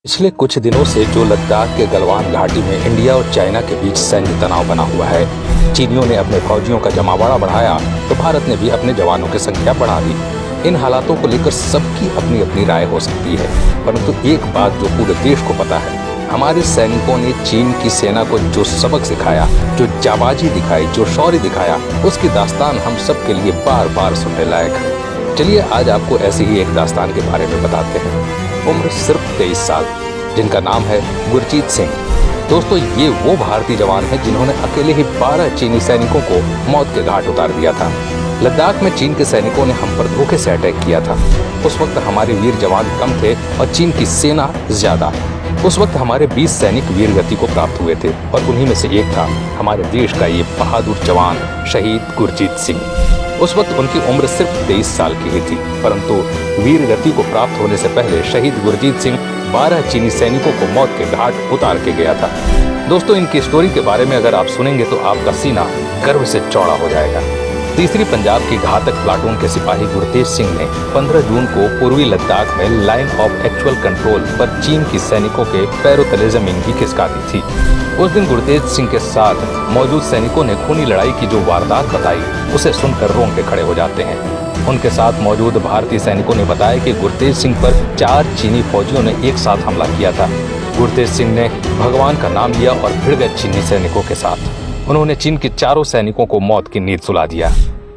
पिछले कुछ दिनों से जो लद्दाख के गलवान घाटी में इंडिया और चाइना के बीच सैन्य तनाव बना हुआ है, चीनियों ने अपने फौजियों का जमावड़ा बढ़ाया तो भारत ने भी अपने जवानों की संख्या बढ़ा दी। इन हालातों को लेकर सबकी अपनी अपनी राय हो सकती है, परंतु एक बात जो पूरे देश को पता है, हमारे सैनिकों ने चीन की सेना को जो सबक सिखाया, जो जाबाजी दिखाई, जो शौर्य दिखाया, उसकी दास्तान हम सब के लिए बार बार सुनने लायक है। चलिए आज आपको ऐसी ही एक दास्तान के बारे में बताते हैं। उम्र सिर्फ 23 साल, जिनका नाम है गुरजीत सिंह। दोस्तों, ये वो भारतीय जवान हैं जिन्होंने अकेले ही 12 चीनी सैनिकों को मौत के घाट उतार दिया था। लद्दाख में चीन के सैनिकों ने हम पर धोखे से अटैक किया था। उस वक्त हमारे वीर जवान कम थे और चीन की सेना ज्यादा। उस वक्त हमारे 20 सैनिक वीर गति को प्राप्त हुए थे और उन्हीं में से एक था हमारे देश का ये बहादुर जवान शहीद गुरजीत सिंह। उस वक्त उनकी उम्र सिर्फ 23 साल की ही थी, परंतु वीर गति को प्राप्त होने से पहले शहीद गुरजीत सिंह 12 चीनी सैनिकों को मौत के घाट उतार के गया था। दोस्तों, इनकी स्टोरी के बारे में अगर आप सुनेंगे तो आपका सीना गर्व से चौड़ा हो जाएगा। तीसरी पंजाब की घातक प्लाटून के सिपाही गुरतेज सिंह ने 15 जून को पूर्वी लद्दाख में लाइन ऑफ एक्चुअल कंट्रोल पर चीन की सैनिकों के पैरों तले जमीन की खिसका दी थी। उस दिन गुरतेज सिंह के साथ मौजूद सैनिकों ने खूनी लड़ाई की जो वारदात बताई, उसे सुनकर रोंगटे खड़े हो जाते हैं। उनके साथ मौजूद भारतीय सैनिकों ने बताया कि गुरतेज सिंह पर 4 चीनी फौजियों ने एक साथ हमला किया था। गुरतेज सिंह ने भगवान का नाम लिया और भिड़ गए चीनी सैनिकों के साथ। उन्होंने चीन के चारों सैनिकों को मौत की नींद सुला दिया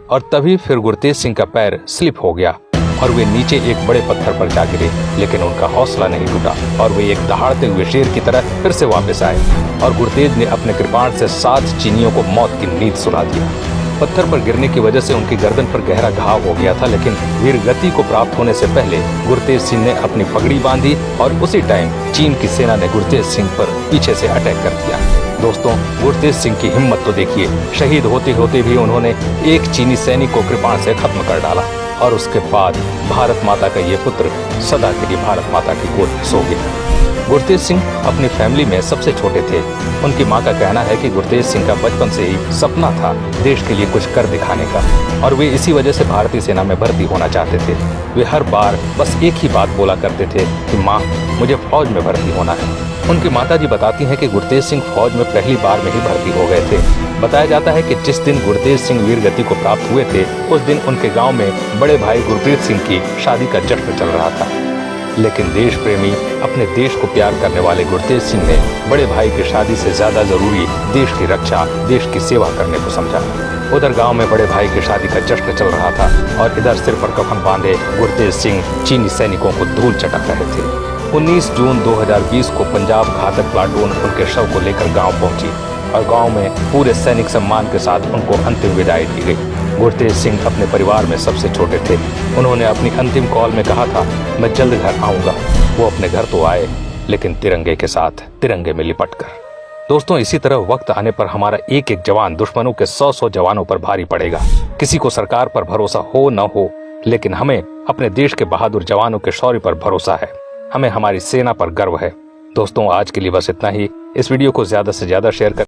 और तभी फिर गुरतेज सिंह का पैर स्लिप हो गया और वे नीचे एक बड़े पत्थर पर जा गिरे, लेकिन उनका हौसला नहीं टूटा और वे एक दहाड़ते हुए शेर की तरह फिर से वापस आए और गुरतेज ने अपने कृपाण से 7 चीनियों को मौत की नींद सुला दिया। पत्थर पर गिरने की वजह से उनकी गर्दन पर गहरा घाव हो गया था, लेकिन वीर गति को प्राप्त होने से पहले गुरतेज सिंह ने अपनी पगड़ी बांधी और उसी टाइम चीन की सेना ने गुरतेज सिंह पर पीछे से अटैक कर दिया। दोस्तों, गुरतेज सिंह की हिम्मत तो देखिए, शहीद होते होते भी उन्होंने एक चीनी सैनिक को कृपाण से खत्म कर डाला और उसके बाद भारत माता का ये पुत्र सदा के लिए भारत माता की गोद में सो गया। गुरतेज सिंह अपनी फैमिली में सबसे छोटे थे। उनकी मां का कहना है कि गुरतेज सिंह का बचपन से ही सपना था देश के लिए कुछ कर दिखाने का और वे इसी वजह से भारतीय सेना में भर्ती होना चाहते थे। वे हर बार बस एक ही बात बोला करते थे कि माँ, मुझे फौज में भर्ती होना है। उनकी माताजी बताती हैं कि गुरतेज सिंह फौज में पहली बार में ही भर्ती हो गए थे। बताया जाता है कि जिस दिन गुरतेज सिंह वीर गति को प्राप्त हुए थे, उस दिन उनके गांव में बड़े भाई गुरप्रीत सिंह की शादी का जश्न चल रहा था। लेकिन देश प्रेमी, अपने देश को प्यार करने वाले गुरतेज सिंह ने बड़े भाई की शादी से ज्यादा जरूरी देश की रक्षा, देश की सेवा करने को समझा। उधर गांव में बड़े भाई की शादी का जश्न चल रहा था और इधर सिर पर कफन बांधे गुरतेज सिंह चीनी सैनिकों को धूल चटक रहे थे। 19 जून 2020 को पंजाब घातक प्लाटून उनके शव को लेकर गांव पहुंची और गांव में पूरे सैनिक सम्मान के साथ उनको अंतिम विदाई दी गई। गुरतेज सिंह अपने परिवार में सबसे छोटे थे। उन्होंने अपनी अंतिम कॉल में कहा था, मैं जल्द घर आऊंगा। वो अपने घर तो आए, लेकिन तिरंगे के साथ, तिरंगे में लिपट कर। दोस्तों, इसी तरह वक्त आने पर हमारा एक एक जवान दुश्मनों के 100-100 जवानों पर भारी पड़ेगा। किसी को सरकार पर भरोसा हो न हो, लेकिन हमें अपने देश के बहादुर जवानों के शौर्य पर भरोसा है। हमें हमारी सेना पर गर्व है। दोस्तों, आज के लिए बस इतना ही। इस वीडियो को ज्यादा से ज्यादा शेयर कर